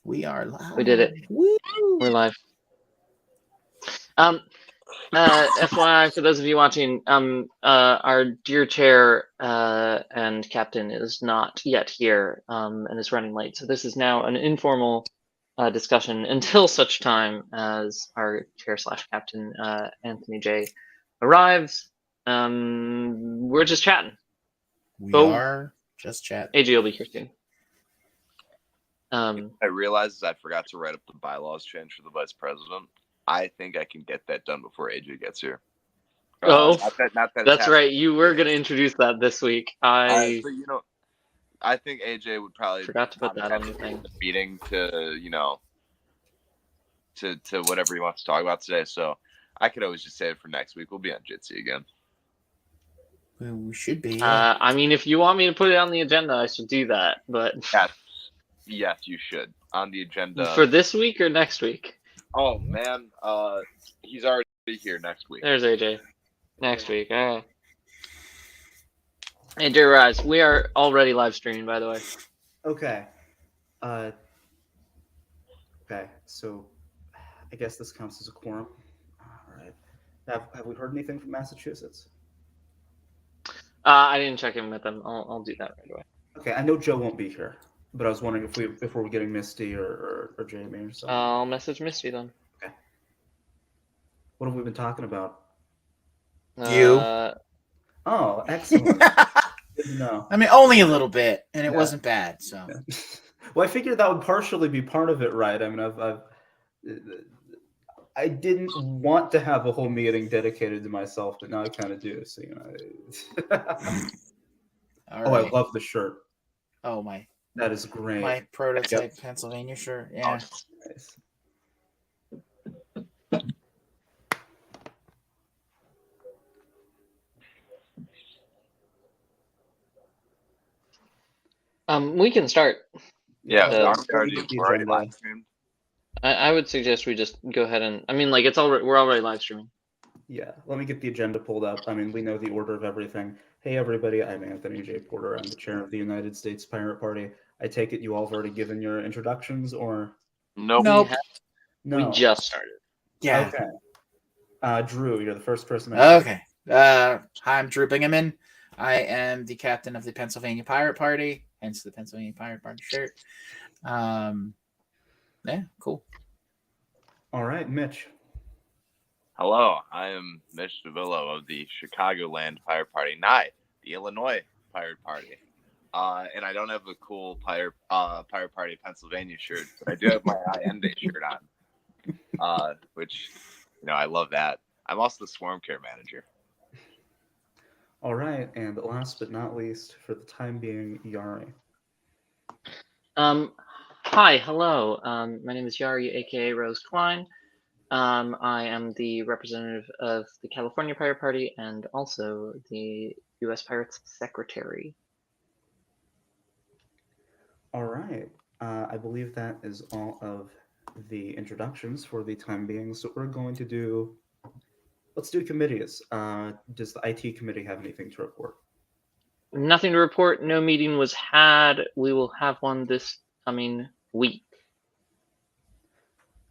We are live. We did it. Woo! We're live. FYI, for those of you watching, our dear chair and captain is not yet here, and is running late. So this is now an informal discussion until such time as our chair / captain, Anthony J, arrives. We're just chatting. We Oh. are just chatting. AJ will be here soon. I realized I forgot to write up the bylaws change for the vice president. I think I can get that done before AJ gets here. Not that that's right. You were going to introduce that this week. I think AJ would probably forgot to put that on the thing. Meeting to to whatever he wants to talk about today. So I could always just say it for next week. We'll be on Jitsi again. We should be. I mean, if you want me to put it on the agenda, I should do that. But yes, you should on the agenda for this week or next week. Oh man, he's already here next week. There's AJ. Next week. Hey, dear Rise, we are already live streaming, by the way. Okay. Okay, so I guess this counts as a quorum. All right. Have we heard anything from Massachusetts? I didn't check in with them. I'll do that right away. Okay, I know Joe won't be here, but I was wondering if we're getting Misty or Jamie or something. I'll message Misty then. Okay. What have we been talking about? You. Oh, excellent. No. I mean, only a little bit, and it wasn't bad. So. Yeah. Well, I figured that would partially be part of it, right? I mean, I didn't want to have a whole meeting dedicated to myself, but now I kind of do. So All right. Oh, I love the shirt. Oh my. That is great. My prototype Pennsylvania shirt. Yeah. Oh, nice. We can start. Yeah, I would suggest we just go ahead and. I mean, like we're already live streaming. Yeah, let me get the agenda pulled up. I mean, we know the order of everything. Hey, everybody, I'm Anthony J. Porter. I'm the chair of the United States Pirate Party. I take it you all have already given your introductions, or? Nope. No. We just started. Yeah. Okay. Drew, you're the first person. Okay. Hi, I'm Drew Bingaman. I am the captain of the Pennsylvania Pirate Party, hence the Pennsylvania Pirate Party shirt. Yeah, cool. All right, Mitch. Hello, I am Mitch DeVillo of the Chicagoland Pirate Party, not the Illinois Pirate Party. And I don't have a cool Pirate Party Pennsylvania shirt, but I do have my IND shirt on, which, I love that. I'm also the Swarm Care Manager. All right, and last but not least, for the time being, Yari. Hi, hello. My name is Yari, aka Rose Klein. I am the representative of the California Pirate Party and also the U.S. Pirates Secretary. All right. I believe that is all of the introductions for the time being. So we're going to do. Let's do committees. Does the IT committee have anything to report? Nothing to report. No meeting was had. We will have one this coming week.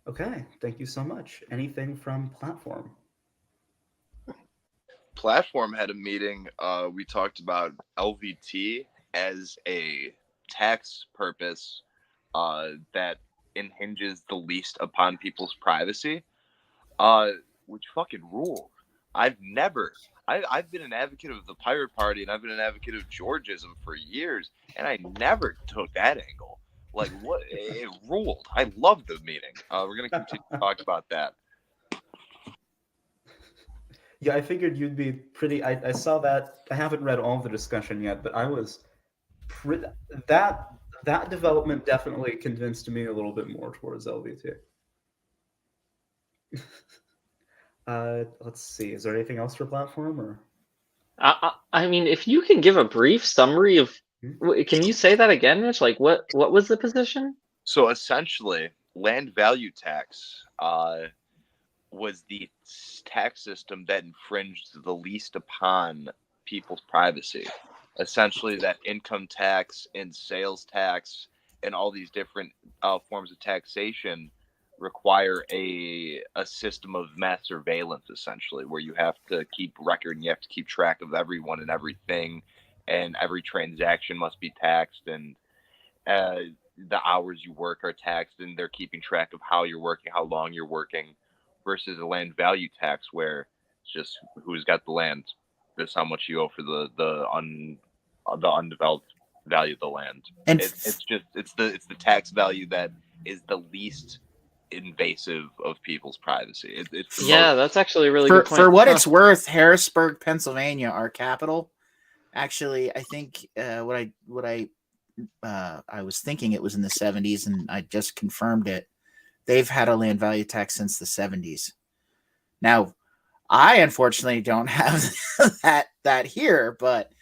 Okay, thank you so much. Anything from Platform? Platform had a meeting. We talked about LVT as a tax purpose that impinges the least upon people's privacy, which fucking ruled. I've been an advocate of the Pirate Party and I've been an advocate of Georgism for years, and I never took that angle. Like, what? It ruled. I loved the meeting. We're going to continue to talk about that. Yeah, I figured you'd be pretty. I saw that. I haven't read all of the discussion yet, but I was that development definitely convinced me a little bit more towards LVT. Let's see. Is there anything else for Platform, or? I mean, if you can give a brief summary of. Can you say that again, Mitch? Like, what was the position? So essentially, land value tax was the tax system that infringed the least upon people's privacy. Essentially, that income tax and sales tax and all these different forms of taxation require a system of mass surveillance, essentially, where you have to keep record and you have to keep track of everyone and everything, and every transaction must be taxed, and the hours you work are taxed, and they're keeping track of how you're working, how long you're working, versus a land value tax where it's just who's got the land. This is how much you owe for the undeveloped value of the land. And It's the tax value that is the least invasive of people's privacy. It's the Yeah, most, that's actually a really for good point. for what Huh. it's worth, Harrisburg, Pennsylvania, our capital. Actually, I think what I was thinking it was in the 70s, and I just confirmed it. They've had a land value tax since the 70s. Now, I unfortunately don't have that here, but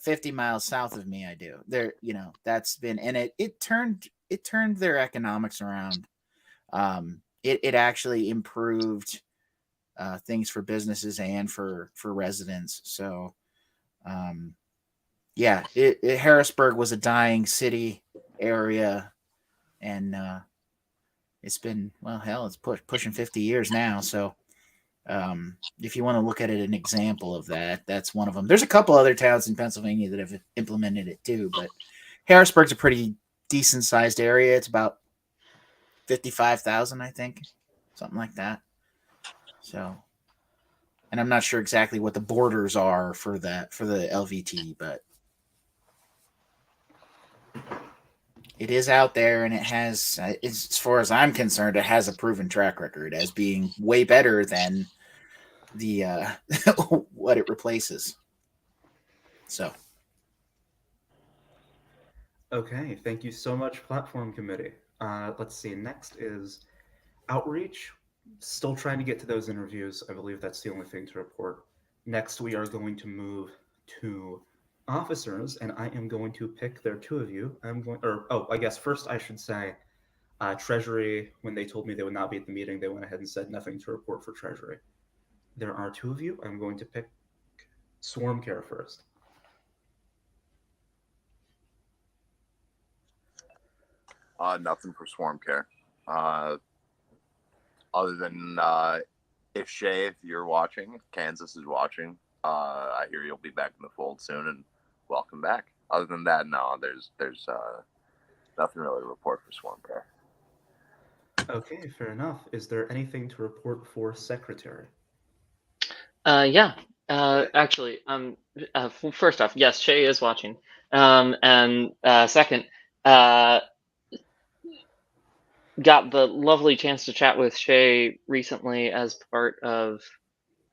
50 miles south of me, I do. There, that's been, and it turned their economics around. It actually improved things for businesses and for residents. So, yeah, Harrisburg was a dying city area, and it's been, well, hell, it's pushing 50 years now. So, if you want to look at it, an example of that, that's one of them. There's a couple other towns in Pennsylvania that have implemented it too, but Harrisburg's a pretty decent sized area. It's about 55,000, I think, something like that. So, and I'm not sure exactly what the borders are for the LVT, but it is out there, and it has, as far as I'm concerned, it has a proven track record as being way better than the what it replaces. So, Okay, thank you so much, Platform Committee. Let's see, next is Outreach. Still trying to get to those interviews. I believe that's the only thing to report. Next, we are going to move to officers, and I am going to pick their two of you. I guess first I should say, Treasury, when they told me they would not be at the meeting, they went ahead and said nothing to report for Treasury. There are two of you. I'm going to pick Swarm Care first. Nothing for Swarm Care. Other than if Shay, if you're watching, Kansas is watching, I hear you'll be back in the fold soon, and welcome back. Other than that, no, there's nothing really to report for Swarm Care. Okay, fair enough. Is there anything to report for Secretary? Yeah. Actually, first off, yes, Shay is watching. And second, got the lovely chance to chat with Shay recently as part of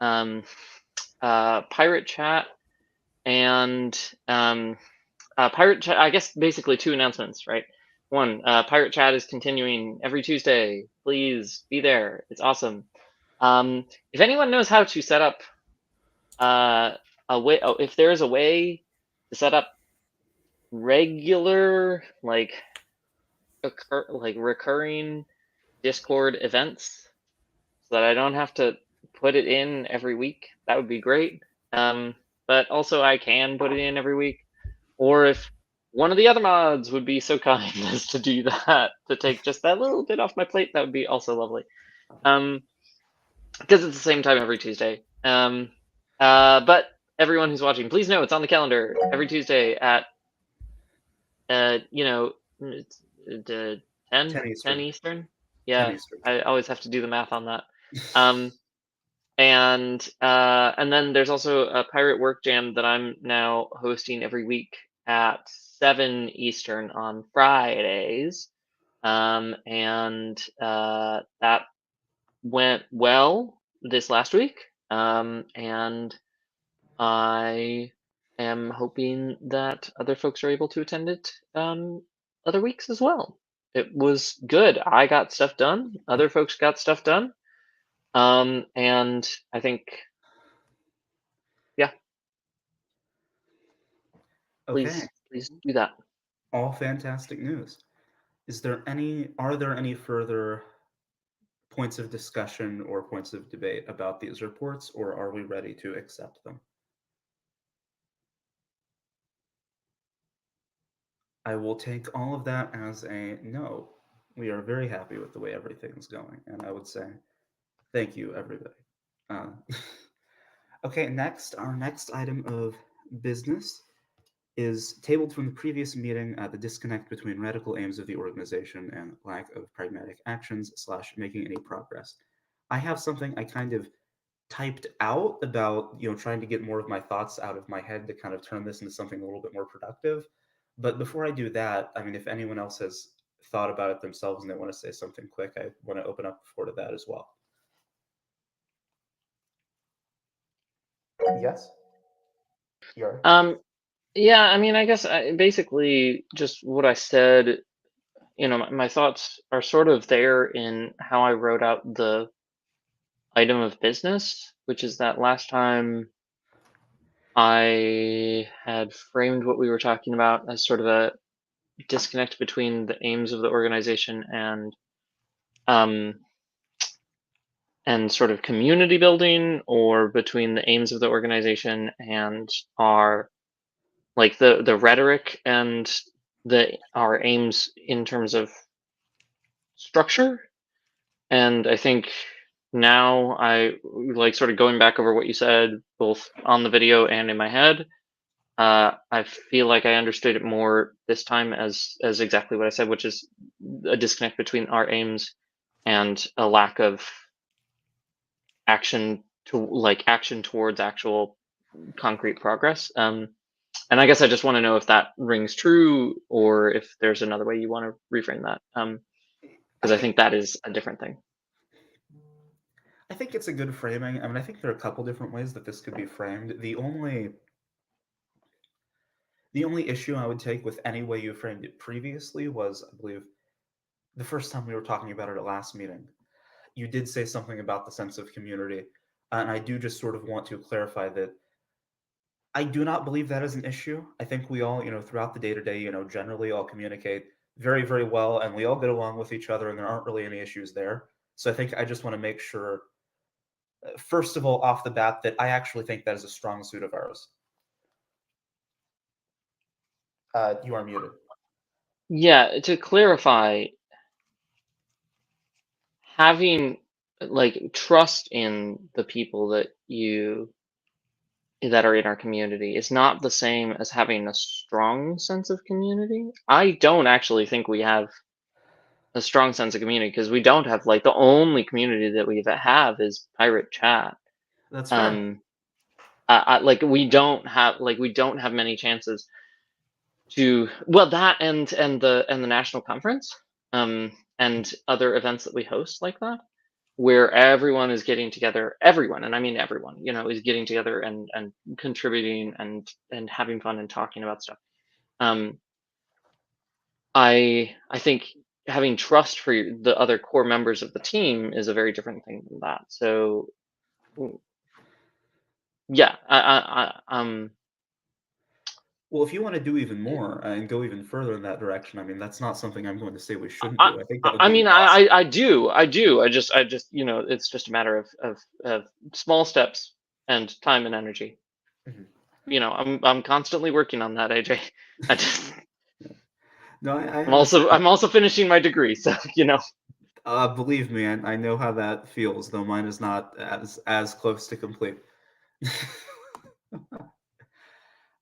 Pirate Chat and Pirate Chat. I guess basically two announcements, right? One, Pirate Chat is continuing every Tuesday. Please be there. It's awesome. If anyone knows how to set up if there is a way to set up regular recurring Discord events so that I don't have to put it in every week, that would be great. But also I can put it in every week, or if one of the other mods would be so kind as to do that, to take just that little bit off my plate, that would be also lovely. Because it's the same time every Tuesday. But everyone who's watching, please know it's on the calendar every Tuesday at it's 10 Eastern. Yeah, 10 Eastern. I always have to do the math on that. And then there's also a Pirate Work Jam that I'm now hosting every week at 7 Eastern on Fridays. And that went well this last week. And I am hoping that other folks are able to attend it other weeks as well. It was good. I got stuff done. Other folks got stuff done. And I think, yeah. Okay. Please do that. All fantastic news. Are there any further points of discussion or points of debate about these reports, or are we ready to accept them? I will take all of that as a no. We are very happy with the way everything's going, and I would say thank you, everybody. Uh, okay, next, our next item of business is tabled from the previous meeting, the disconnect between radical aims of the organization and lack of pragmatic actions / making any progress. I have something I kind of typed out about, trying to get more of my thoughts out of my head to kind of turn this into something a little bit more productive. But before I do that, I mean, if anyone else has thought about it themselves and they want to say something quick, I want to open up the floor to that as well. Yes? You're Yeah, I mean, I guess basically just what I said, my thoughts are sort of there in how I wrote out the item of business, which is that last time I had framed what we were talking about as sort of a disconnect between the aims of the organization and sort of community building, or between the aims of the organization and our like the rhetoric and our aims in terms of structure. And I think now I like sort of going back over what you said both on the video and in my head. I feel like I understood it more this time as exactly what I said, which is a disconnect between our aims and a lack of action towards actual concrete progress. And I guess I just want to know if that rings true, or if there's another way you want to reframe that, because I think that is a different thing. I think it's a good framing. I mean, I think there are a couple different ways that this could be framed. The only issue I would take with any way you framed it previously was, I believe, the first time we were talking about it at last meeting. You did say something about the sense of community, and I do just sort of want to clarify that I do not believe that is an issue. I think we all, throughout the day-to-day, generally all communicate very, very well, and we all get along with each other, and there aren't really any issues there. So I think I just want to make sure, first of all, off the bat, that I actually think that is a strong suit of ours. You are muted. Yeah, to clarify, having like trust in the people that are in our community is not the same as having a strong sense of community. I don't actually think we have a strong sense of community, because we don't have, like, the only community that we have is Pirate Chat. That's fair. We don't have many chances to, well, that and the national conference, and other events that we host like that, where everyone is getting together, and I mean everyone, is getting together and contributing and having fun and talking about stuff. I think having trust for the other core members of the team is a very different thing than that. So yeah, Well, if you want to do even more and go even further in that direction, I mean, that's not something I'm going to say we shouldn't do. I think that would I be mean, awesome. I do. I just, it's just a matter of small steps and time and energy. Mhm. I'm constantly working on that, AJ. No, I I'm also finishing my degree, so believe me, I know how that feels, though mine is not as close to complete.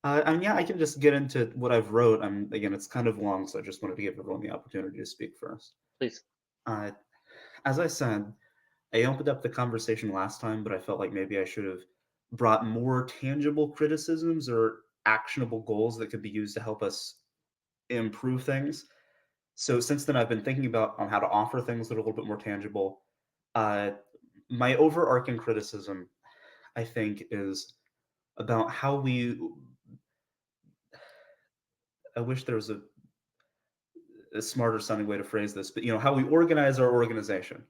And yeah, I can just get into what I've wrote. Again, it's kind of long, so I just wanted to give everyone the opportunity to speak first. please. As I said, I opened up the conversation last time, but I felt like maybe I should have brought more tangible criticisms or actionable goals that could be used to help us improve things. So since then, I've been thinking about on how to offer things that are a little bit more tangible. My overarching criticism, I think, is about how I wish there was a smarter sounding way to phrase this, but how we organize our organization.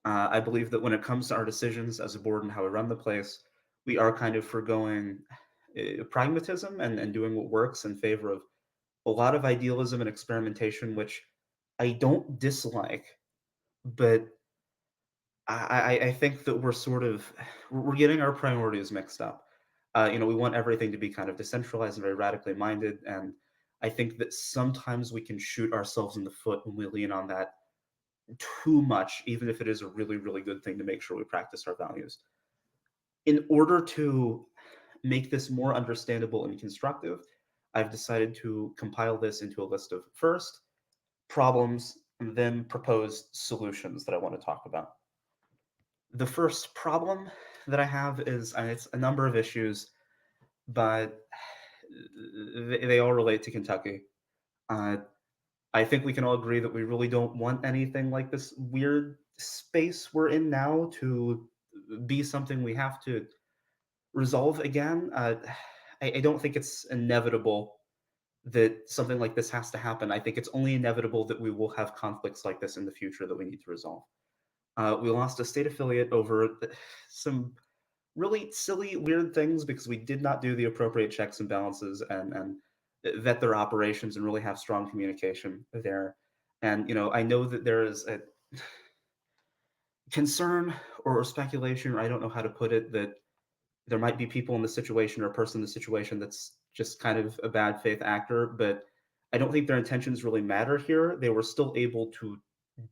I believe that when it comes to our decisions as a board and how we run the place, we are kind of foregoing pragmatism and doing what works in favor of a lot of idealism and experimentation, which I don't dislike, but I think that we're getting our priorities mixed up. We want everything to be kind of decentralized and very radically minded, and I think that sometimes we can shoot ourselves in the foot when we lean on that too much, even if it is a really, really good thing to make sure we practice our values. In order to make this more understandable and constructive, I've decided to compile this into a list of first problems and then proposed solutions that I want to talk about. The first problem that I have is, and it's a number of issues, but they all relate to Kentucky. I think we can all agree that we really don't want anything like this weird space we're in now to be something we have to resolve again. I don't think it's inevitable that something like this has to happen. I think it's only inevitable that we will have conflicts like this in the future that we need to resolve. We lost a state affiliate over some really silly, weird things because we did not do the appropriate checks and balances and vet their operations and really have strong communication there. And I know that there is a concern or speculation, or I don't know how to put it, that there might be people in the situation or a person in the situation that's just kind of a bad faith actor, but I don't think their intentions really matter here. They were still able to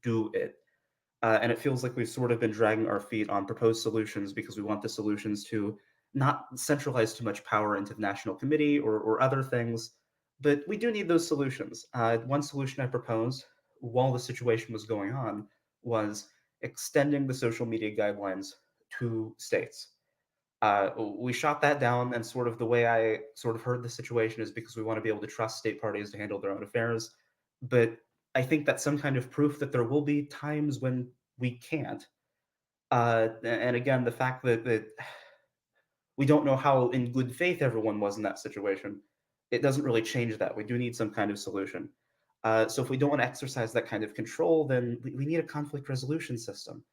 do it. And it feels like we've sort of been dragging our feet on proposed solutions because we want the solutions to not centralize too much power into the national committee or other things. But we do need those solutions. One solution I proposed while the situation was going on was extending the social media guidelines to states. We shot that down, and sort of the way I sort of heard the situation is because we want to be able to trust state parties to handle their own affairs. But I think that's some kind of proof that there will be times when we can't. And again, the fact that we don't know how in good faith everyone was in that situation, it doesn't really change that. We do need some kind of solution. So if we don't want to exercise that kind of control, then we need a conflict resolution system.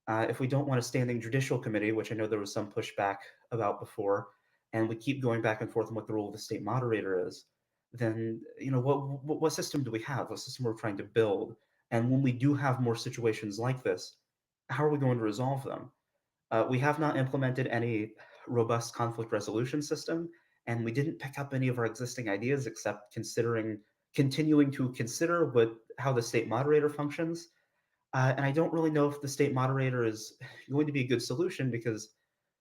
If we don't want a standing judicial committee, which I know there was some pushback about before, and we keep going back and forth on what the role of the state moderator is, then what system do we have? What system we're trying to build? And when we do have more situations like this, how are we going to resolve them? We have not implemented any robust conflict resolution system, and we didn't pick up any of our existing ideas except continuing to consider how the state moderator functions. And I don't really know if the state moderator is going to be a good solution because,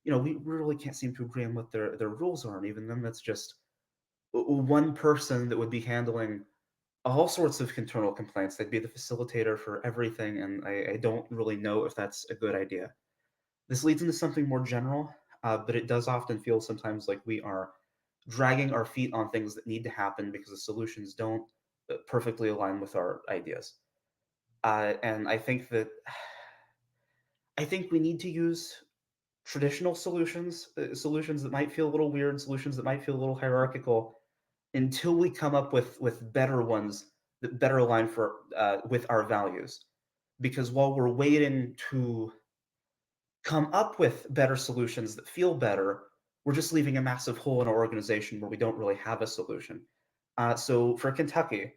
we really can't seem to agree on what their rules are. And even then, that's just one person that would be handling all sorts of internal complaints. They'd be the facilitator for everything. And I don't really know if that's a good idea. This leads into something more general, but it does often feel sometimes like we are dragging our feet on things that need to happen because the solutions don't perfectly align with our ideas. And I think we need to use traditional solutions, solutions that might feel a little weird, solutions that might feel a little hierarchical, until we come up with better ones that better align with our values. Because while we're waiting to come up with better solutions that feel better, we're just leaving a massive hole in our organization where we don't really have a solution. So for Kentucky,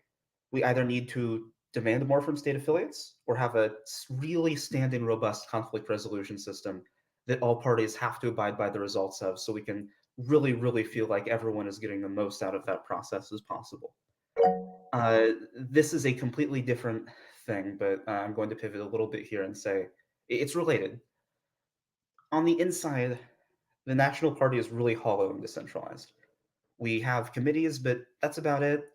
we either need to demand more from state affiliates or have a really standing, robust conflict resolution system that all parties have to abide by the results of, so we can really, really feel like everyone is getting the most out of that process as possible. This is a completely different thing, but I'm going to pivot a little bit here and say it's related. On the inside, the National Party is really hollow and decentralized. We have committees, but that's about it.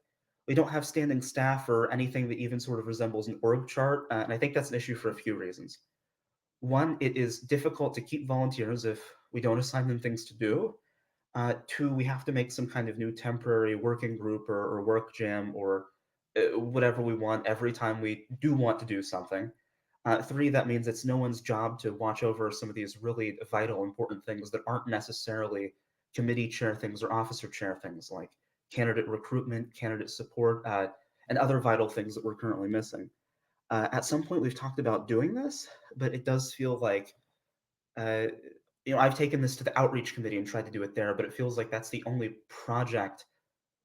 We don't have standing staff or anything that even sort of resembles an org chart, and I think that's an issue for a few reasons. One, it is difficult to keep volunteers if we don't assign them things to do. Two, we have to make some kind of new temporary working group or work jam or whatever we want every time we do want to do something. Three, that means it's no one's job to watch over some of these really vital, important things that aren't necessarily committee chair things or officer chair things, like candidate recruitment, candidate support, and other vital things that we're currently missing. At some point, we've talked about doing this, but it does feel like, I've taken this to the outreach committee and tried to do it there, but it feels like that's the only project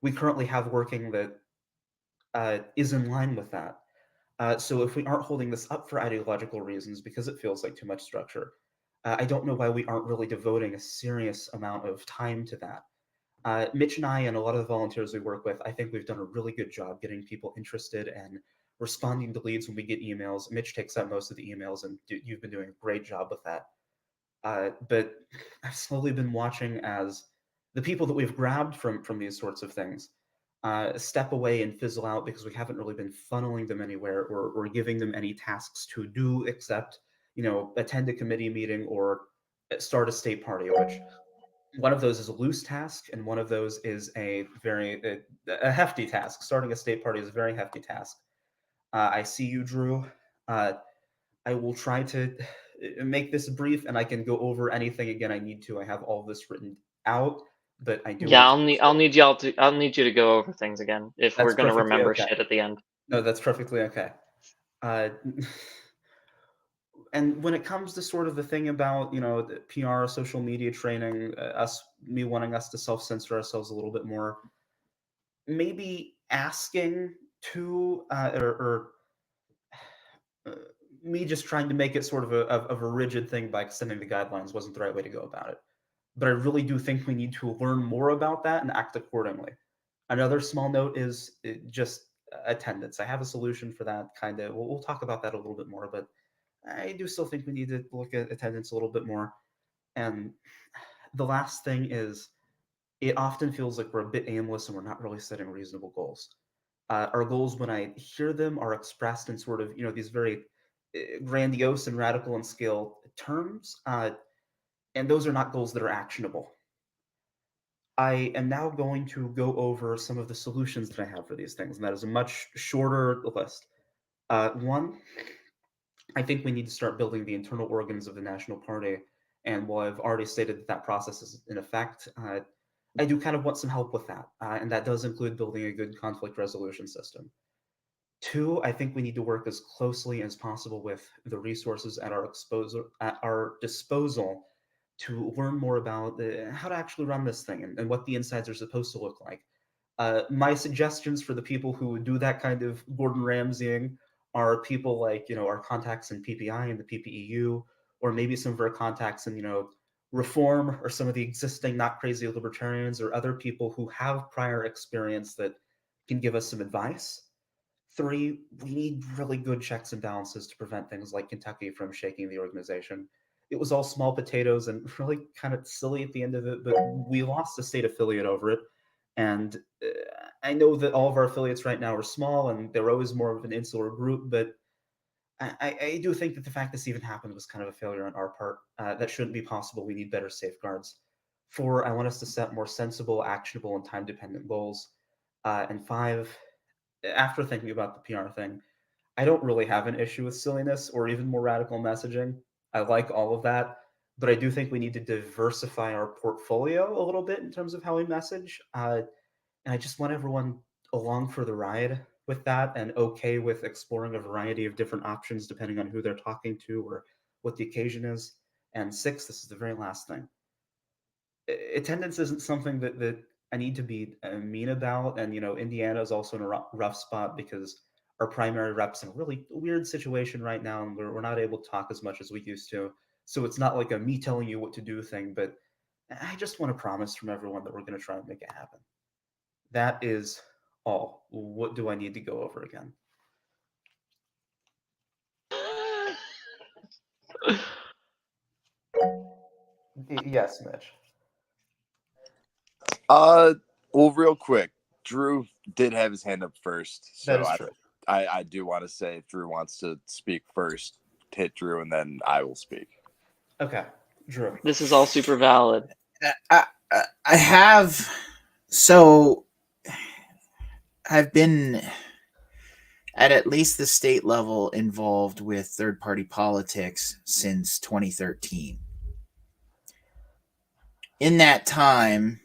we currently have working that is in line with that. So if we aren't holding this up for ideological reasons because it feels like too much structure, I don't know why we aren't really devoting a serious amount of time to that. Mitch and I and a lot of the volunteers we work with, I think we've done a really good job getting people interested and responding to leads when we get emails. Mitch takes up most of the emails, and you've been doing a great job with that. But I've slowly been watching as the people that we've grabbed from these sorts of things step away and fizzle out because we haven't really been funneling them anywhere or giving them any tasks to do except, attend a committee meeting or start a state party, which one of those is a loose task and one of those is a very a hefty task. Starting a state party is a very hefty task. I see you, Drew. I will try to make this brief, and I can go over anything again I need to. I have all this written out, but I do. Yeah, I'll need you to go over things again if That's we're gonna perfectly remember okay. shit at the end. No, that's perfectly okay. And when it comes to sort of the thing about the PR, social media training, me wanting us to self-censor ourselves a little bit more, maybe asking to or me just trying to make it sort of a rigid thing by extending the guidelines wasn't the right way to go about it. But I really do think we need to learn more about that and act accordingly. Another small note is just attendance. I have a solution for that, kind of. We'll talk about that a little bit more, but I do still think we need to look at attendance a little bit more. And the last thing is, it often feels like we're a bit aimless and we're not really setting reasonable goals. Our goals, when I hear them, are expressed in sort of these very grandiose and radical in scale terms, and those are not goals that are actionable. I am now going to go over some of the solutions that I have for these things, and that is a much shorter list. One, I think we need to start building the internal organs of the National Party, and while I've already stated that that process is in effect, I do kind of want some help with that, and that does include building a good conflict resolution system. Two, I think we need to work as closely as possible with the resources at our disposal to learn more about how to actually run this thing and what the insides are supposed to look like. My suggestions for the people who would do that kind of Gordon Ramsaying are people like our contacts in PPI and the PPEU, or maybe some of our contacts in Reform, or some of the existing not crazy libertarians, or other people who have prior experience that can give us some advice. Three, we need really good checks and balances to prevent things like Kentucky from shaking the organization. It was all small potatoes and really kind of silly at the end of it, but we lost a state affiliate over it. And I know that all of our affiliates right now are small and they're always more of an insular group, but I do think that the fact this even happened was kind of a failure on our part. That shouldn't be possible. We need better safeguards. Four, I want us to set more sensible, actionable, and time-dependent goals. And five, after thinking about the PR thing, I don't really have an issue with silliness or even more radical messaging. I like all of that, but I do think we need to diversify our portfolio a little bit in terms of how we message. And I just want everyone along for the ride with that and okay with exploring a variety of different options depending on who they're talking to or what the occasion is. And six, this is the very last thing. Attendance isn't something that I need to be mean about. And, Indiana is also in a rough spot because our primary rep's in a really weird situation right now, and we're not able to talk as much as we used to. So it's not like a me telling you what to do thing, but I just want to promise from everyone that we're going to try and make it happen. That is all. What do I need to go over again? Yes, Mitch. Well, real quick, Drew did have his hand up first, so That is true. I do want to say if Drew wants to speak first, hit Drew, and then I will speak. Okay, Drew. This is all super valid. I have, so I've been at least the state level involved with third party politics since 2013. In that time,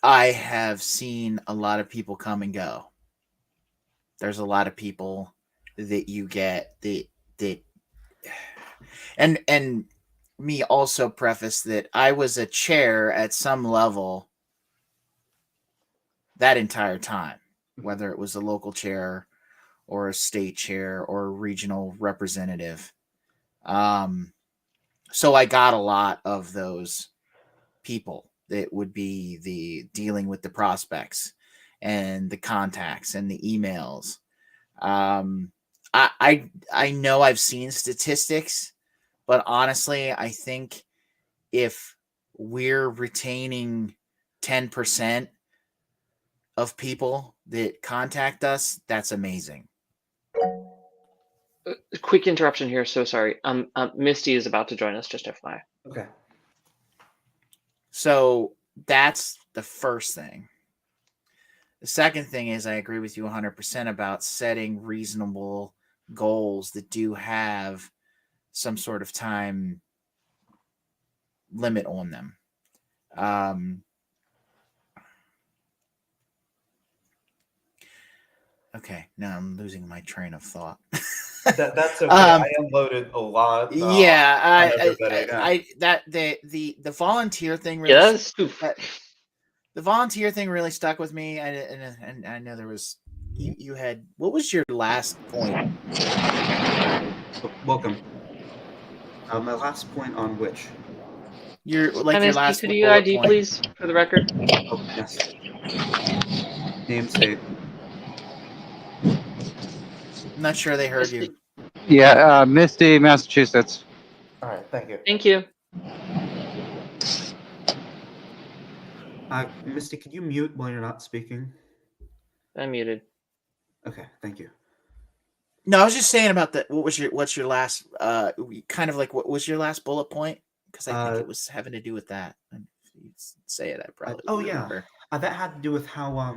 I have seen a lot of people come and go. There's a lot of people that you get that and me also preface that I was a chair at some level that entire time, whether it was a local chair or a state chair or a regional representative. So I got a lot of those people that would be the dealing with the prospects and the contacts and the emails. I know I've seen statistics, but honestly, I think if we're retaining 10% of people that contact us, that's amazing. Quick interruption here. So sorry. Misty is about to join us. Just FYI. Okay. So that's the first thing. The second thing is I agree with you 100% about setting reasonable goals that do have some sort of time limit on them. Okay, now I'm losing my train of thought. That's okay. I unloaded a lot. Yeah, on everybody. the volunteer thing really Yes. the volunteer thing really stuck with me, and I know there was you had, what was your last point? Welcome. My last point on which? Your MSP, last could you bullet ID, point. please, for the record? Oh, yes. Name state. I'm not sure they heard you. Yeah, Misty, Massachusetts. All right, thank you. Thank you. Misty, could you mute while you're not speaking? I'm muted. Okay, thank you. No, I was just saying about that. What's your last kind of like, what was your last bullet point? Because I think it was having to do with that. And if you say it, I probably oh would yeah, remember. that had to do with how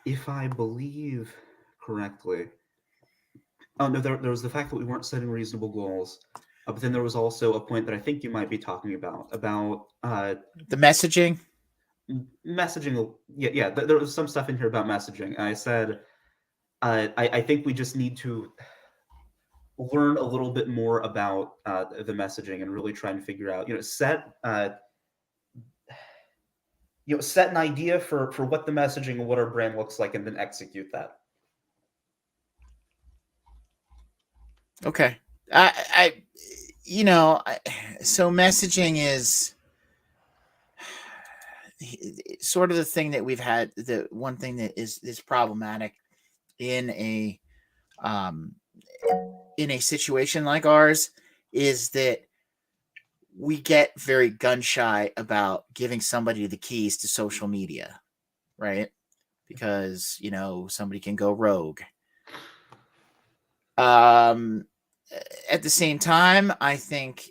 if I believe correctly. Oh no, there was the fact that we weren't setting reasonable goals, but then there was also a point that I think you might be talking about The messaging. Messaging. Yeah. There was some stuff in here about messaging. I said, I think we just need to learn a little bit more about the messaging and really try and figure out, set an idea for what the messaging and what our brand looks like, and then execute that. Okay. So messaging is sort of the thing that we've had. The one thing that is problematic in a situation like ours is that we get very gun shy about giving somebody the keys to social media, right? Because somebody can go rogue. At the same time, I think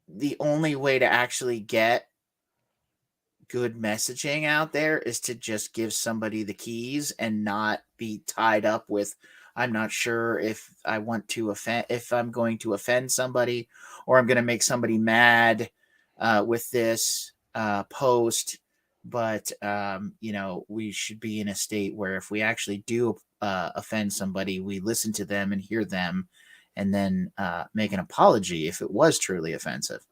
the only way to actually get good messaging out there is to just give somebody the keys and not be tied up with, I'm not sure if I'm going to offend somebody, or I'm going to make somebody mad with this post. But we should be in a state where if we actually do offend somebody, we listen to them and hear them, and then make an apology if it was truly offensive.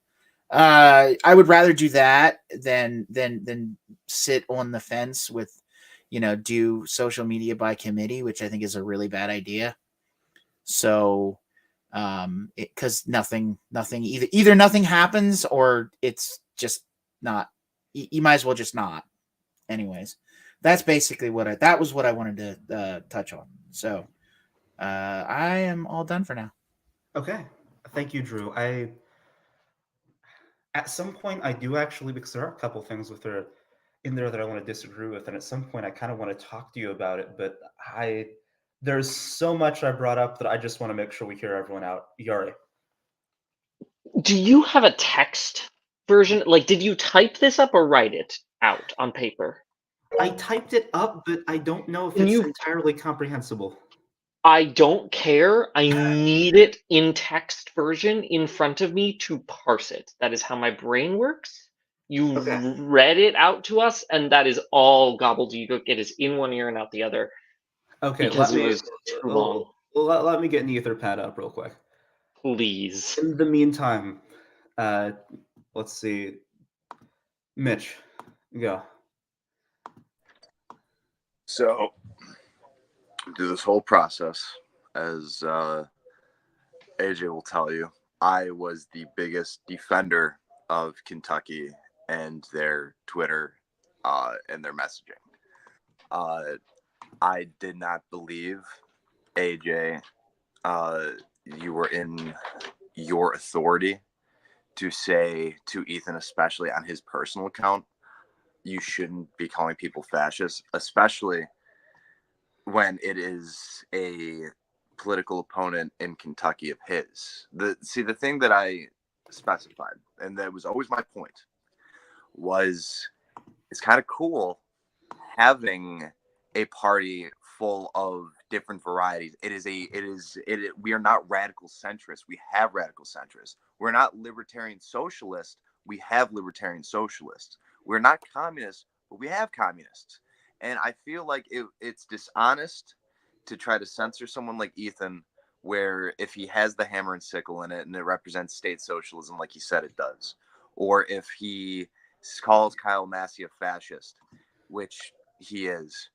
I would rather do that than sit on the fence with, do social media by committee, which I think is a really bad idea. So, because nothing either nothing happens, or it's just not. You might as well just not. Anyways, that's basically that was what I wanted to touch on. So, I am all done for now. Okay, thank you, Drew. At some point, I do actually, because there are a couple things in there that I want to disagree with, and at some point, I kind of want to talk to you about it. But there's so much I brought up that I just want to make sure we hear everyone out. Yari. Do you have a text version? Like, did you type this up or write it out on paper? I typed it up, but I don't know if it's entirely comprehensible. I don't care. I need it in text version in front of me to parse it. That is how my brain works. You read it out to us, and that is all gobbledygook. It is in one ear and out the other. Okay, because it was too long. Let me get an Etherpad up real quick. Please. In the meantime, let's see. Mitch, go. So, through this whole process, as AJ will tell you, I was the biggest defender of Kentucky and their Twitter and their messaging. I did not believe, AJ, you were in your authority to say to Ethan, especially on his personal account, you shouldn't be calling people fascists, especially when it is a political opponent in Kentucky of his. The thing that I specified, and that was always my point, was it's kind of cool having a party full of different varieties. We are not radical centrists. We have radical centrists. We're not libertarian socialists. We have libertarian socialists. We're not communists, but we have communists. And I feel like it's dishonest to try to censor someone like Ethan, where if he has the hammer and sickle in it and it represents state socialism like he said it does, or if he calls Kyle Massey a fascist, which he is,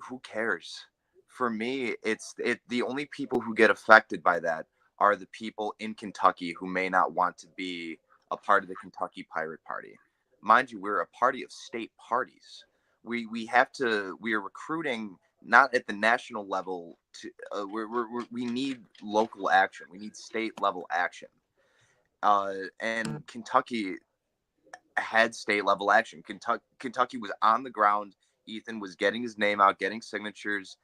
who cares? For me, the only people who get affected by that are the people in Kentucky who may not want to be a part of the Kentucky Pirate Party. Mind you, we're a party of state parties. We are recruiting not at the national level to we need local action. We need state level action. And Kentucky had state level action. Kentucky was on the ground. Ethan was getting his name out, getting signatures.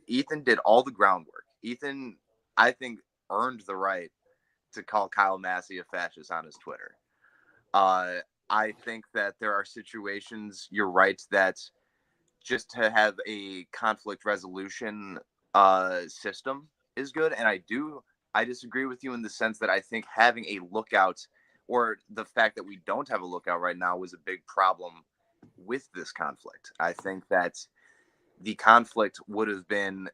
Ethan did all the groundwork. Ethan, I think, earned the right to call Kyle Massey a fascist on his Twitter. I think that there are situations, you're right, that just to have a conflict resolution system is good. And I disagree with you in the sense that I think having a lookout, or the fact that we don't have a lookout right now, was a big problem with this conflict. I think that the conflict would have been,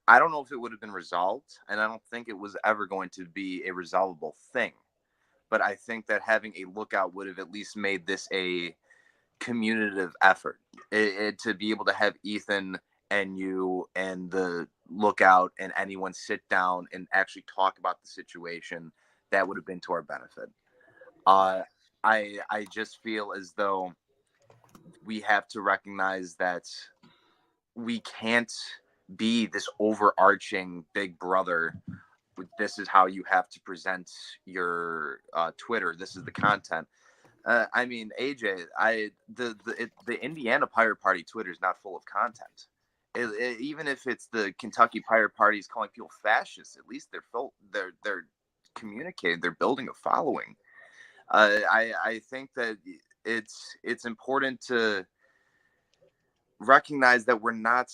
I don't know if it would have been resolved, and I don't think it was ever going to be a resolvable thing. But I think that having a lookout would have at least made this a communicative effort. To be able to have Ethan and you and the lookout and anyone sit down and actually talk about the situation, that would have been to our benefit. I just feel as though we have to recognize that we can't be this overarching big brother. This is how you have to present your Twitter. This is the content. I mean, AJ, the Indiana Pirate Party Twitter is not full of content. Even if it's the Kentucky Pirate Party is calling people fascists, at least they're communicating. They're building a following. I think that it's important to recognize that we're not.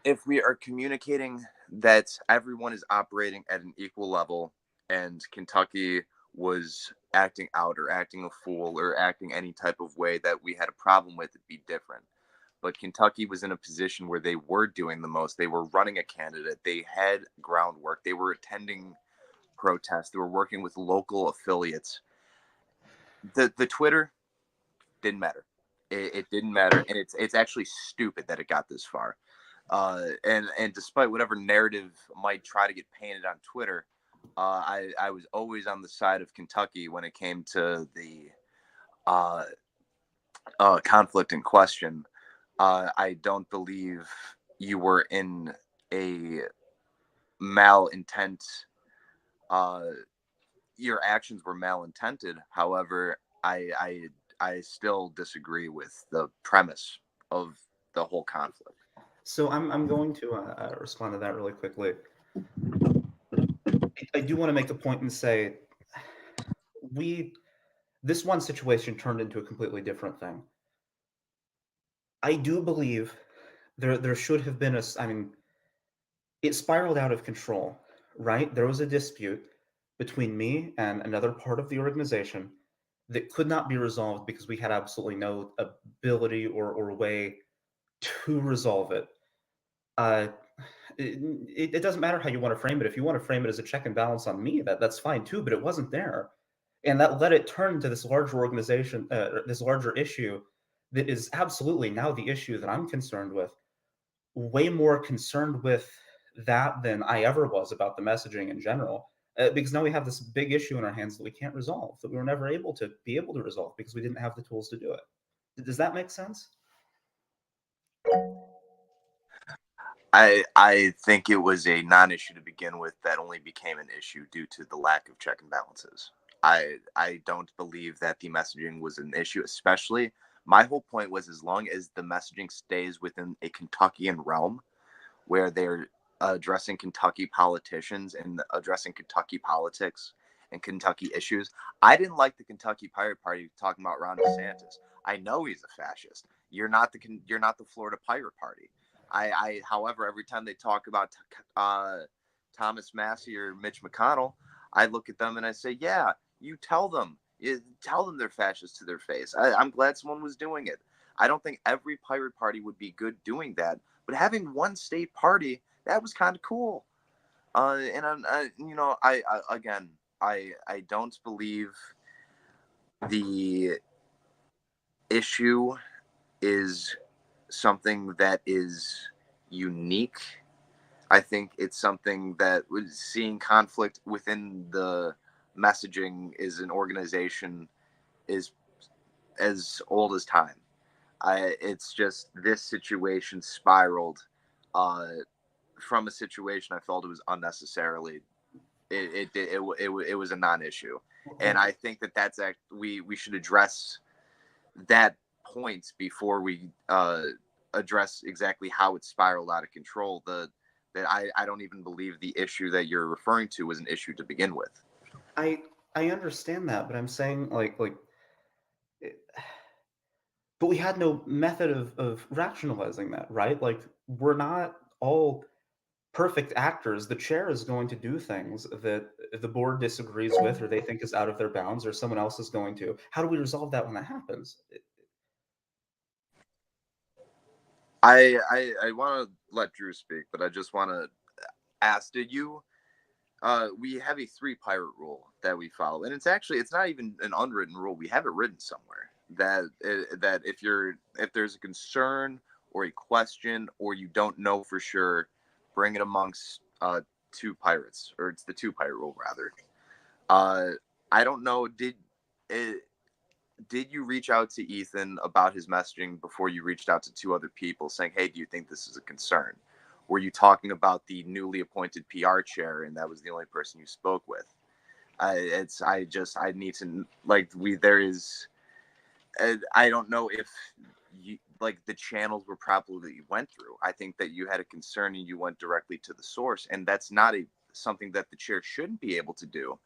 If we are communicating that everyone is operating at an equal level, and Kentucky was acting out or acting a fool or acting any type of way that we had a problem with, it'd be different. But Kentucky was in a position where they were doing the most. They were running a candidate. They had groundwork. They were attending protests. They were working with local affiliates. The Twitter didn't matter. It didn't matter, and it's actually stupid that it got this far. And despite whatever narrative might try to get painted on Twitter, I was always on the side of Kentucky when it came to the conflict in question. I don't believe you were in a malintent. Your actions were malintended. However, I still disagree with the premise of the whole conflict. So I'm going to respond to that really quickly. I do want to make the point and say this one situation turned into a completely different thing. I do believe there should have been it spiraled out of control, right? There was a dispute between me and another part of the organization that could not be resolved because we had absolutely no ability or way to resolve it. It doesn't matter how you want to frame it. If you want to frame it as a check and balance on me, that's fine too, but it wasn't there. And that let it turn to this larger organization, this larger issue that is absolutely now the issue that I'm concerned with. Way more concerned with that than I ever was about the messaging in general. because now we have this big issue in our hands that we can't resolve, that we were never able to resolve because we didn't have the tools to do it. Does that make sense? I think it was a non-issue to begin with that only became an issue due to the lack of check and balances. I don't believe that the messaging was an issue, especially my whole point was as long as the messaging stays within a Kentuckian realm where they're addressing Kentucky politicians and addressing Kentucky politics and Kentucky issues. I didn't like the Kentucky Pirate Party talking about Ron DeSantis. I know he's a fascist. You're not the Florida Pirate Party. However, every time they talk about Thomas Massey or Mitch McConnell, I look at them and I say, yeah, you tell them they're fascists to their face. I'm glad someone was doing it. I don't think every pirate party would be good doing that, but having one state party, that was kind of cool. I don't believe the issue is something that is unique. I think it's something that was seeing conflict within the messaging is an organization is as old as time. It's just this situation spiraled from a situation I felt it was unnecessarily. It was a non-issue, and I think that's we should address that point before we address exactly how it spiraled out of control. I don't even believe the issue that you're referring to was an issue to begin with. I understand that, but I'm saying but we had no method of rationalizing that, right? Like, we're not all perfect actors. The chair is going to do things that the board disagrees with or they think is out of their bounds, or someone else is going to. How do we resolve that when that happens? I want to let Drew speak, but I just want to ask, did you we have a 3 pirate rule that we follow, and it's not even an unwritten rule. We have it written somewhere that if there's a concern or a question or you don't know for sure, bring it amongst 2 pirates, or it's the 2 pirate rule rather. I don't know, did you reach out to Ethan about his messaging before you reached out to 2 other people saying, hey, do you think this is a concern? Were you talking about the newly appointed PR chair and that was the only person you spoke with? I need to, I don't know if the channels were properly you went through. I think that you had a concern and you went directly to the source, and that's not something that the chair shouldn't be able to do.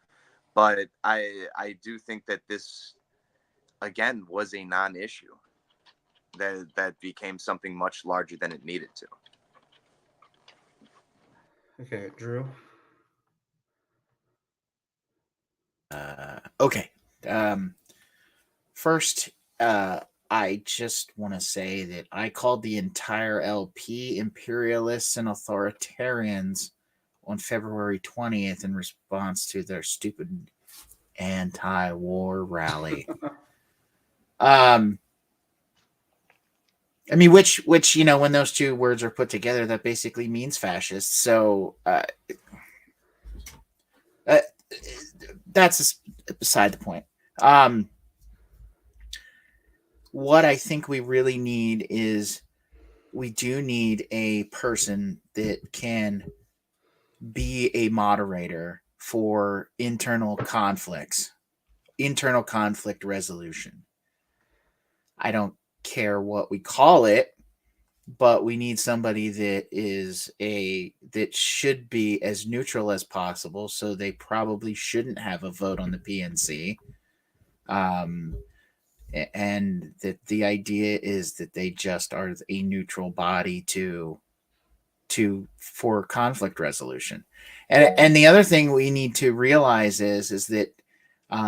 But I do think that this, again, was a non-issue that became something much larger than it needed to. Okay, Drew. Okay. First, I just want to say that I called the entire LP imperialists and authoritarians on February 20th in response to their stupid anti-war rally. I mean, which when those 2 words are put together, that basically means fascist. So that's beside the point. What I think we really need is we do need a person that can be a moderator for internal conflict resolution. I don't care what we call it, but we need somebody that should be as neutral as possible. So they probably shouldn't have a vote on the PNC. And that the idea is that they just are a neutral body for conflict resolution. And the other thing we need to realize is that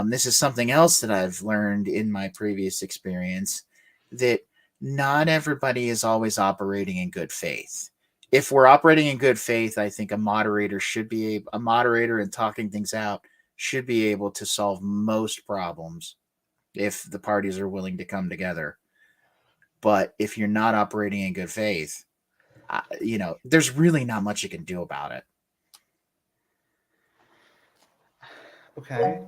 this is something else that I've learned in my previous experience, that not everybody is always operating in good faith. If we're operating in good faith, I think a moderator and talking things out should be able to solve most problems if the parties are willing to come together. But if you're not operating in good faith, there's really not much you can do about it. Okay.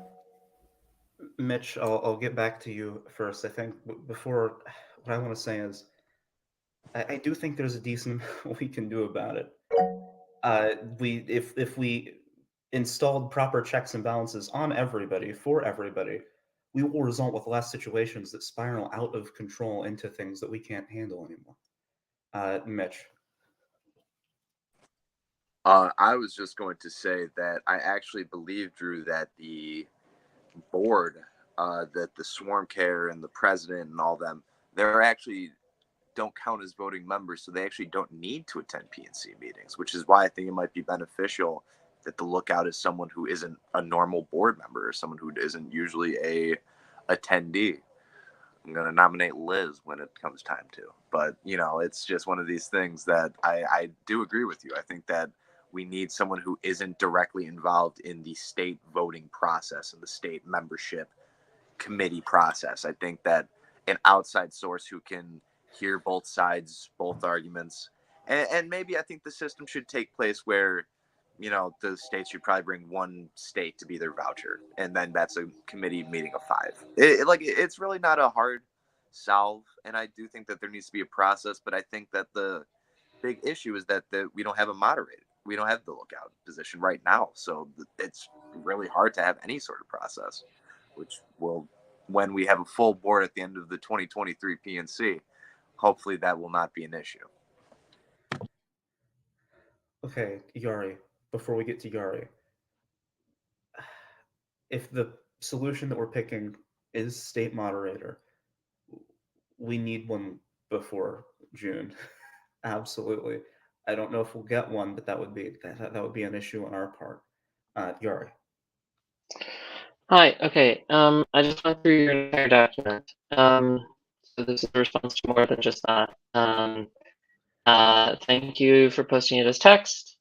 Mitch, I'll get back to you first. I think before, what I want to say is, I do think there's a decent amount we can do about it. If we installed proper checks and balances on everybody for everybody, we will result with less situations that spiral out of control into things that we can't handle anymore. Mitch. I was just going to say that I actually believe, Drew, that the board, that the swarm care and the president and all them, they're actually don't count as voting members, so they actually don't need to attend PNC meetings, which is why I think it might be beneficial that the lookout is someone who isn't a normal board member or someone who isn't usually a attendee. I'm going to nominate Liz when it comes time to, but it's just one of these things that I do agree with you. I think that we need someone who isn't directly involved in the state voting process and the state membership committee process. I think that an outside source who can hear both sides, both arguments, and maybe I think the system should take place where, the states should probably bring one state to be their voucher, and then that's a committee meeting of 5. It's really not a hard solve, and I do think that there needs to be a process, but I think that the big issue is that we don't have a moderator. We don't have the lookout position right now, so it's really hard to have any sort of process, which will, when we have a full board at the end of the 2023 PNC, hopefully that will not be an issue. Okay, Yari, before we get to Yari, if the solution that we're picking is state moderator, we need one before June. Absolutely. I don't know if we'll get one, but that would be an issue on our part. Yari. Hi. Okay. I just went through your entire document. So this is a response to more than just that. Thank you for posting it as text.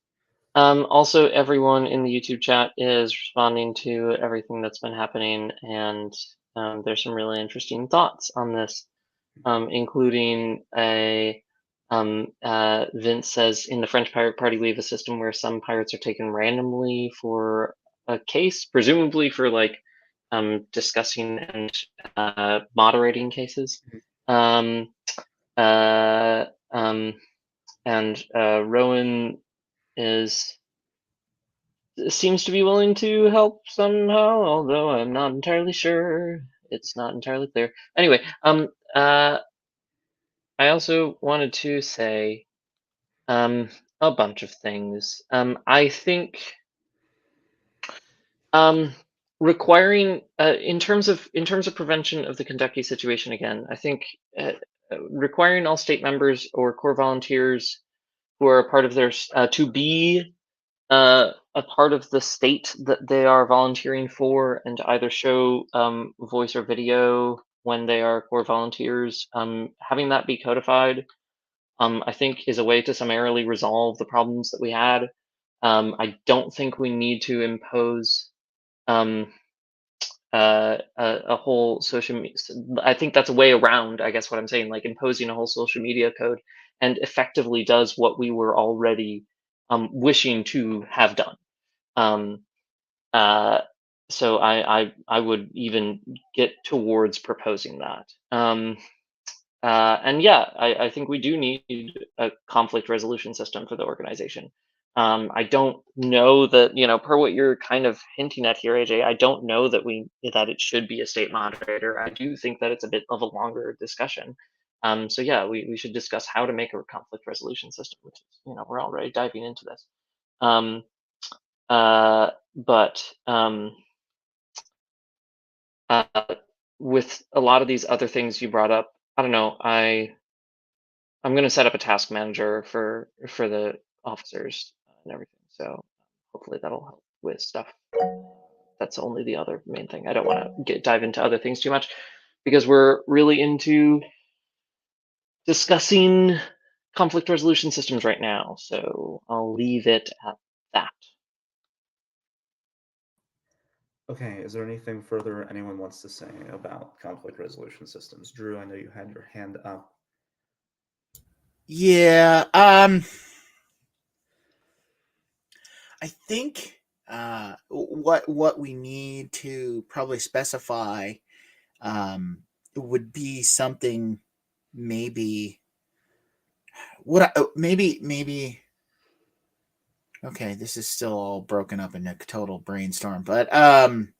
Also, everyone in the YouTube chat is responding to everything that's been happening, and there's some really interesting thoughts on this, including Vince says, in the French Pirate Party, we have a system where some pirates are taken randomly for a case, presumably for discussing and moderating cases. And Rowan seems to be willing to help somehow, although I'm not entirely sure. It's not entirely clear. Anyway, I also wanted to say a bunch of things. I think requiring in terms of prevention of the Kentucky situation again, I think requiring all state members or Corps volunteers who are a part of their to be a part of the state that they are volunteering for, and to either show voice or video when they are Corps volunteers, having that be codified, I think is a way to summarily resolve the problems that we had. I don't think we need to impose a whole social media. I think that's a way around, I guess what I'm saying, like imposing a whole social media code, and effectively does what we were already wishing to have done. So I would even get towards proposing that. And yeah, I think we do need a conflict resolution system for the organization. I don't know that, per what you're kind of hinting at here, AJ, I don't know that it should be a state moderator. I do think that it's a bit of a longer discussion. So yeah, we should discuss how to make a conflict resolution system, which is, we're already diving into this. But with a lot of these other things you brought up, I don't know, I'm going to set up a task manager for the officers and everything. So hopefully that'll help with stuff. That's only the other main thing. I don't want to dive into other things too much because we're really into discussing conflict resolution systems right now. So I'll leave it at that. Okay, is there anything further anyone wants to say about conflict resolution systems? Drew, I know you had your hand up. Yeah, I think what we need to probably specify would be something maybe maybe okay, this is still all broken up in a total brainstorm, but I'm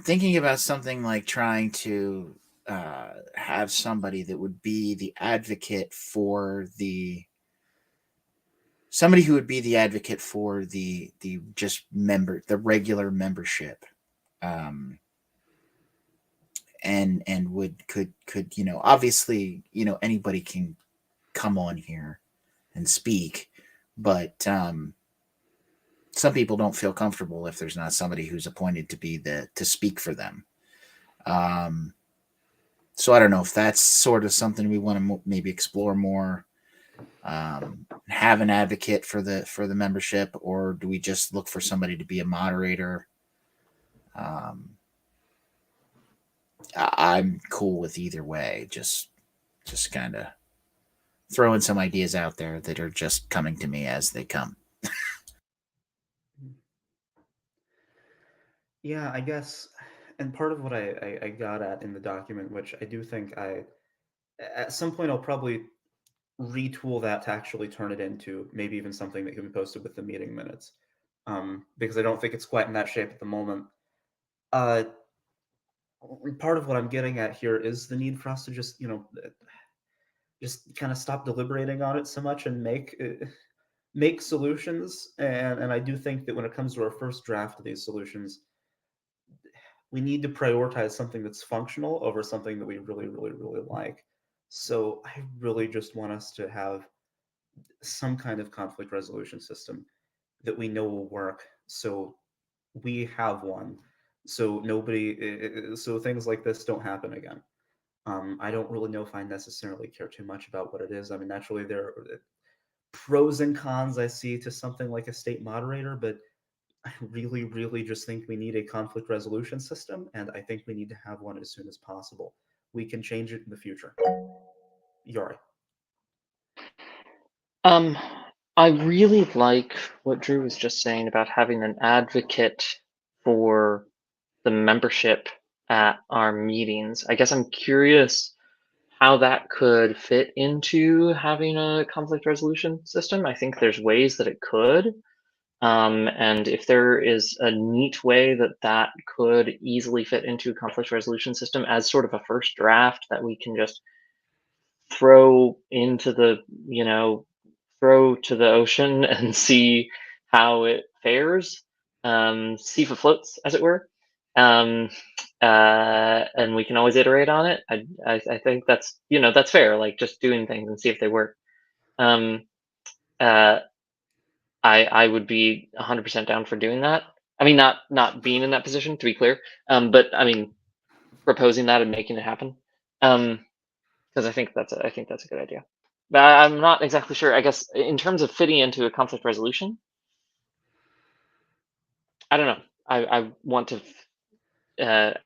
thinking about something like trying to have somebody that would be the advocate for somebody who would be the advocate for the the regular membership, and could obviously anybody can come on here and speak, but some people don't feel comfortable if there's not somebody who's appointed to speak for them. So I don't know if that's sort of something we want to maybe explore more. Have an advocate for the membership, or do we just look for somebody to be a moderator? I'm cool with either way. Just kind of throwing some ideas out there that are just coming to me as they come. Yeah, I guess, and part of what I got at in the document, which I do think at some point I'll probably retool that to actually turn it into maybe even something that can be posted with the meeting minutes, because I don't think it's quite in that shape at the moment. Part of what I'm getting at here is the need for us to just kind of stop deliberating on it so much and make solutions. And I do think that when it comes to our first draft of these solutions, we need to prioritize something that's functional over something that we really, really, really like. So I really just want us to have some kind of conflict resolution system that we know will work. So we have one. So so things like this don't happen again. I don't really know if I necessarily care too much about what it is. I mean, naturally, there are pros and cons I see to something like a state moderator, but I really, really just think we need a conflict resolution system, and I think we need to have one as soon as possible. We can change it in the future. Yari. I really like what Drew was just saying about having an advocate for the membership at our meetings. I guess I'm curious how that could fit into having a conflict resolution system. I think there's ways that it could. And if there is a neat way that could easily fit into a conflict resolution system as sort of a first draft that we can just throw into throw to the ocean and see how it fares, see if it floats, as it were. And we can always iterate on it. I think that's that's fair. Like just doing things and see if they work. Uh, I would be 100% down for doing that. I mean, not being in that position, to be clear. But I mean, proposing that and making it happen. Because I think that's a good idea. But I'm not exactly sure. I guess in terms of fitting into a conflict resolution, I don't know. I want to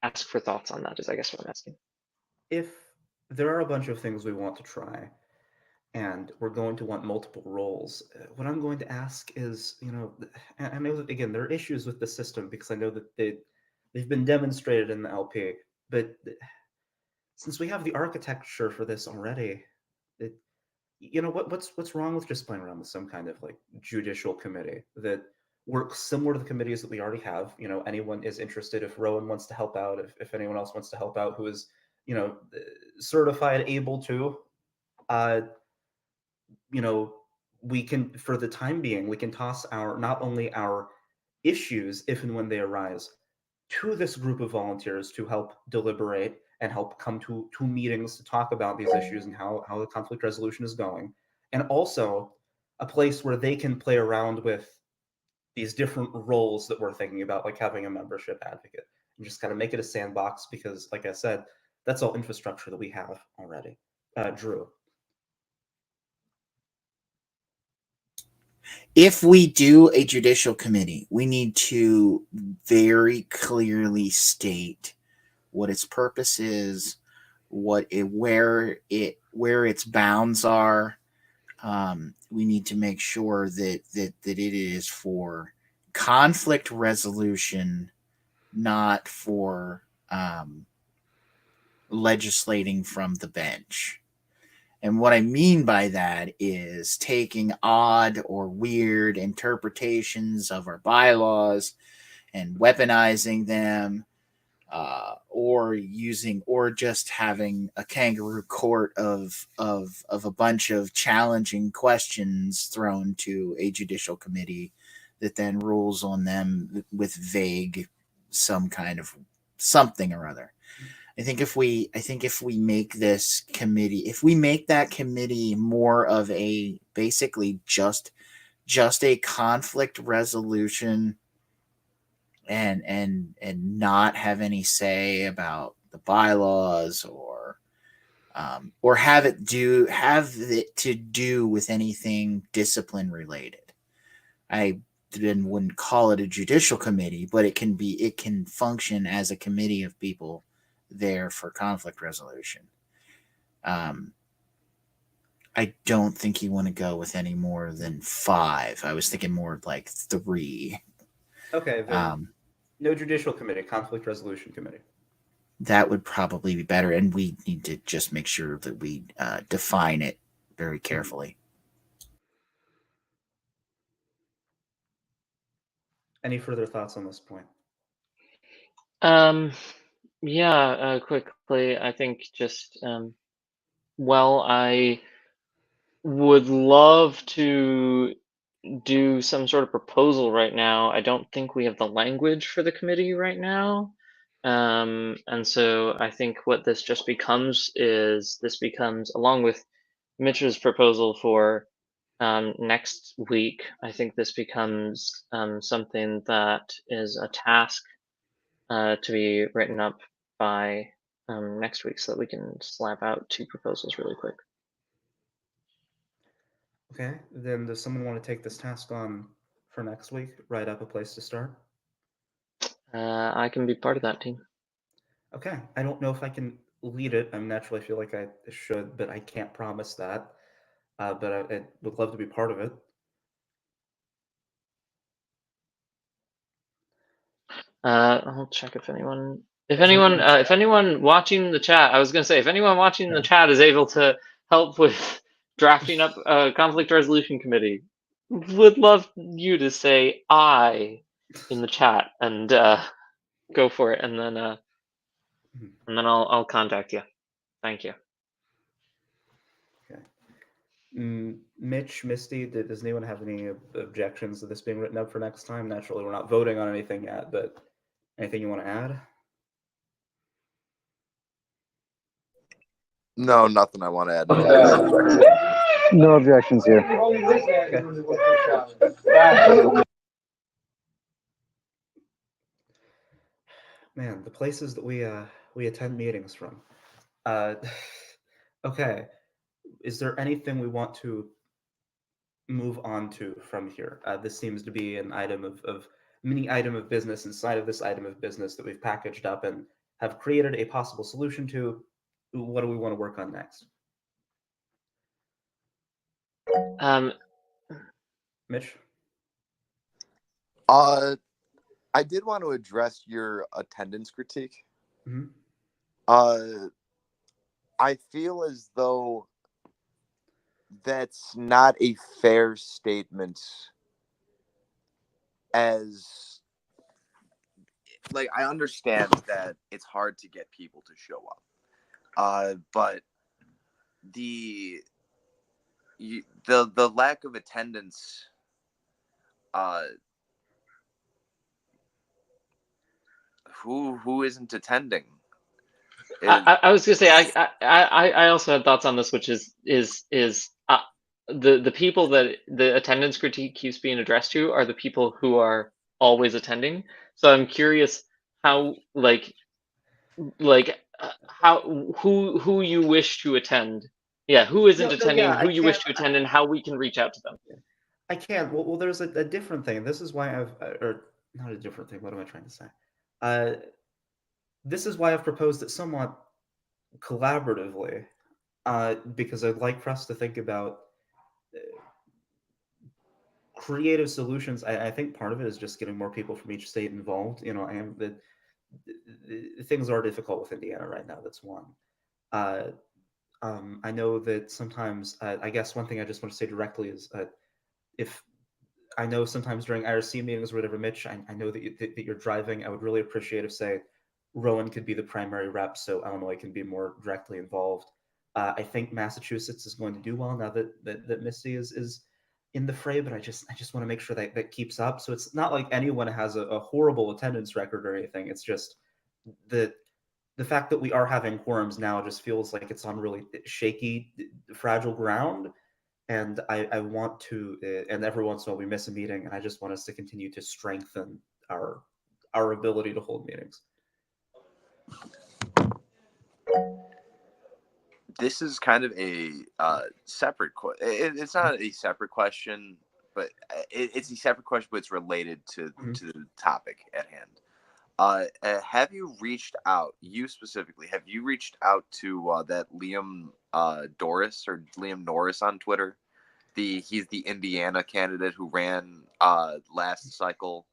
ask for thoughts on that. Is I guess what I'm asking. If there are a bunch of things we want to try, and we're going to want multiple roles, what I'm going to ask is, and I know that again there are issues with the system because I know that they've been demonstrated in the LP, but since we have the architecture for this already, it, what's wrong with just playing around with some kind of like judicial committee that works similar to the committees that we already have? Anyone is interested. If Rowan wants to help out, if anyone else wants to help out who is certified able to, we can, for the time being, we can toss not only our issues if and when they arise to this group of volunteers to help deliberate and help come to meetings to talk about these issues and how the conflict resolution is going, and also a place where they can play around with these different roles that we're thinking about, like having a membership advocate, and just kind of make it a sandbox because, like I said, that's all infrastructure that we have already. Drew. If we do a judicial committee, we need to very clearly state what its purpose is, where its bounds are, We need to make sure that it is for conflict resolution, not for legislating from the bench. And what I mean by that is taking odd or weird interpretations of our bylaws and weaponizing them, or just having a kangaroo court of a bunch of challenging questions thrown to a judicial committee that then rules on them with vague some kind of something or other. I think if we make this committee, if we make that committee more of a basically just a conflict resolution and not have any say about the bylaws or have it to do with anything discipline related. I then wouldn't call it a judicial committee, but it can function as a committee of people there for conflict resolution. I don't think you want to go with any more than 5. I was thinking more like 3. Okay, then no judicial committee, conflict resolution committee. That would probably be better, and we need to just make sure that we define it very carefully. Any further thoughts on this point? Yeah, quickly, I think just, well, I would love to do some sort of proposal right now. I don't think we have the language for the committee right now. And so I think what this just becomes is along with Mitch's proposal for next week, I think this becomes something that is a task to be written up by next week so that we can slap out 2 proposals really quick. Okay, then does someone want to take this task on for next week? Write up a place to start? I can be part of that team. Okay, I don't know if I can lead it. I naturally feel like I should, but I can't promise that. But I would love to be part of it. I'll check if anyone watching the chat, I was going to say, if anyone watching the chat is able to help with drafting up a conflict resolution committee, would love you to say "I" in the chat and go for it, and then I'll contact you. Thank you. Okay. Mitch, Misty, does anyone have any objections to this being written up for next time? Naturally, we're not voting on anything yet, but anything you want to add? No, nothing I want to add. No objections here. Man, the places that we attend meetings from. Okay, is there anything we want to move on to from here? This seems to be an item of mini item of business inside of this item of business that we've packaged up and have created a possible solution to. What do we want to work on next? Mitch? I did want to address your attendance critique. Mm-hmm. I feel as though that's not a fair statement, as like I understand that it's hard to get people to show up, but the lack of attendance who isn't attending? I was gonna say I also had thoughts on this, which is the people that the attendance critique keeps being addressed to are the people who are always attending. So I'm curious how how who you wish to attend. Yeah, who isn't attending, who you wish to attend, and how we can reach out to them. I can. Well, there's a different thing. This is why or not a different thing. What am I trying to say? This is why I've proposed it somewhat collaboratively, because I'd like for us to think about creative solutions. I think part of it is just getting more people from each state involved. Things are difficult with Indiana right now. That's one. Uh, I know that sometimes, I guess one thing I just want to say directly is if I know sometimes during IRC meetings or whatever, Mitch, I know that you're driving. I would really appreciate if, say, Rowan could be the primary rep so Illinois can be more directly involved. I think Massachusetts is going to do well now that Misty is in the fray, but I just want to make sure that that keeps up. So it's not like anyone has a horrible attendance record or anything. It's just the fact that we are having quorums now just feels like it's on really shaky, fragile ground. And I want to, and every once in a while we miss a meeting, and I just want us to continue to strengthen our ability to hold meetings. This is kind of a separate question. It's not a separate question, but it's a separate question, but it's related to the topic at hand. Have you reached out, you specifically, have you reached out to that Liam Liam Norris on Twitter? He's the Indiana candidate who ran last cycle.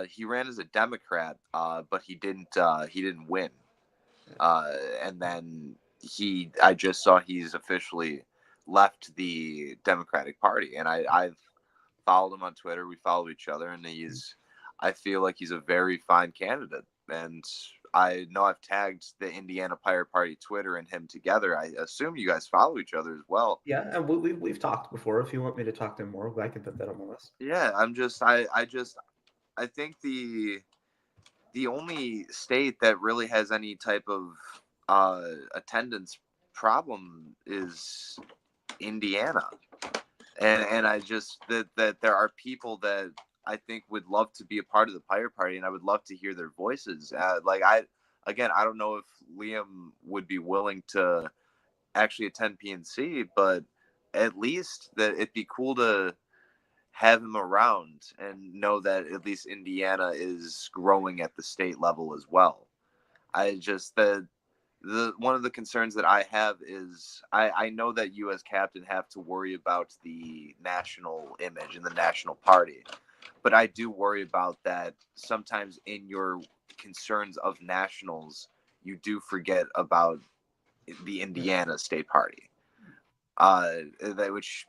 He ran as a Democrat, but he didn't win. And then I just saw he's officially left the Democratic Party, and I've followed him on Twitter. We follow each other, and I feel like he's a very fine candidate. And I know I've tagged the Indiana Pirate Party Twitter and him together. I assume you guys follow each other as well. Yeah, and we've talked before. If you want me to talk to him more, I can put that on the list. Yeah, I think the only state that really has any type of attendance problem is Indiana, and I just that there are people that I think would love to be a part of the Pirate Party, and I would love to hear their voices. I don't know if Liam would be willing to actually attend PNC, but at least that it'd be cool to have him around and know that at least Indiana is growing at the state level as well. I just the one of the concerns that I have is I know that you as captain have to worry about the national image and the national party, but I do worry about that sometimes in your concerns of nationals, you do forget about the Indiana state party, which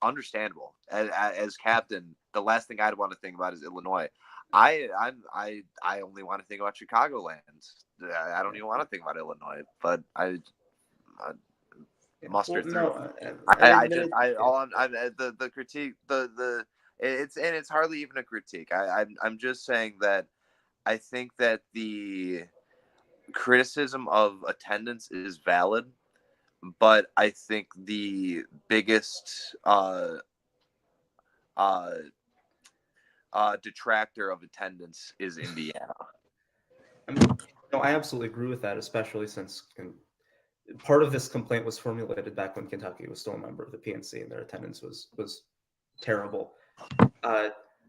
understandable. As captain, the last thing I'd want to think about is Illinois. I only want to think about Chicagoland. I don't even want to think about Illinois, but muster through. The critique, it's hardly even a critique. I'm just saying that I think that the criticism of attendance is valid, but I think the biggest detractor of attendance is Indiana. I absolutely agree with that, especially since part of this complaint was formulated back when Kentucky was still a member of the PNC and their attendance was terrible.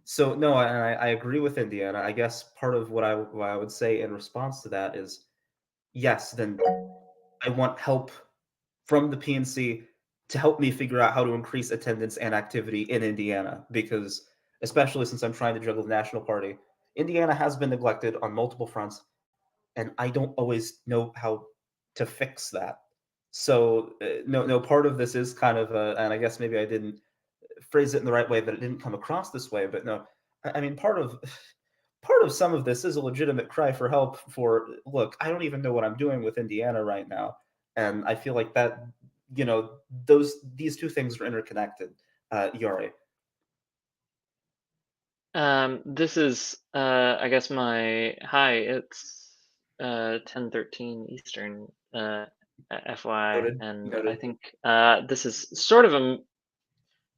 So no, I agree with Indiana. I guess part of what I would say in response to that is, yes, then I want help from the PNC to help me figure out how to increase attendance and activity in Indiana, because especially since I'm trying to juggle the national party, Indiana has been neglected on multiple fronts, and I don't always know how to fix that. So no, part of this is kind of, and I guess maybe I didn't phrase it in the right way, that it didn't come across this way. But no, I mean, part of some of this is a legitimate cry for help. For, look, I don't even know what I'm doing with Indiana right now, and I feel like that, these two things are interconnected. Yori. This is I guess it's 10:13 Eastern, FY, Noted. and Noted. I think this is sort of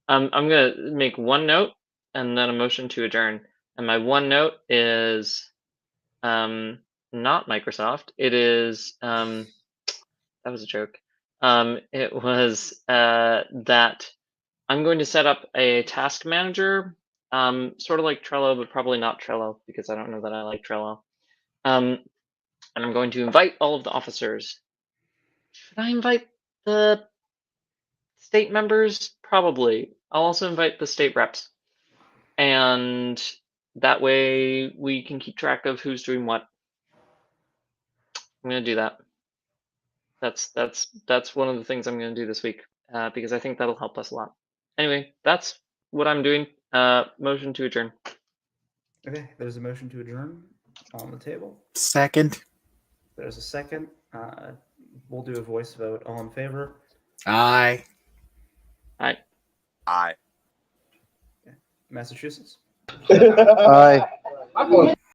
I'm gonna make one note and then a motion to adjourn. And my one note is not Microsoft. It is that was a joke. It was that I'm going to set up a task manager, sort of like Trello, but probably not Trello, because I don't know that I like Trello. And I'm going to invite all of the officers. Should I invite the state members? Probably. I'll also invite the state reps, and that way we can keep track of who's doing what. I'm gonna do that. That's one of the things I'm gonna do this week because I think that'll help us a lot. Anyway, that's what I'm doing. Motion to adjourn. Okay, there's a motion to adjourn on the table. Second. There's a second. We'll do a voice vote. All in favor? Aye. I Massachusetts? Aye.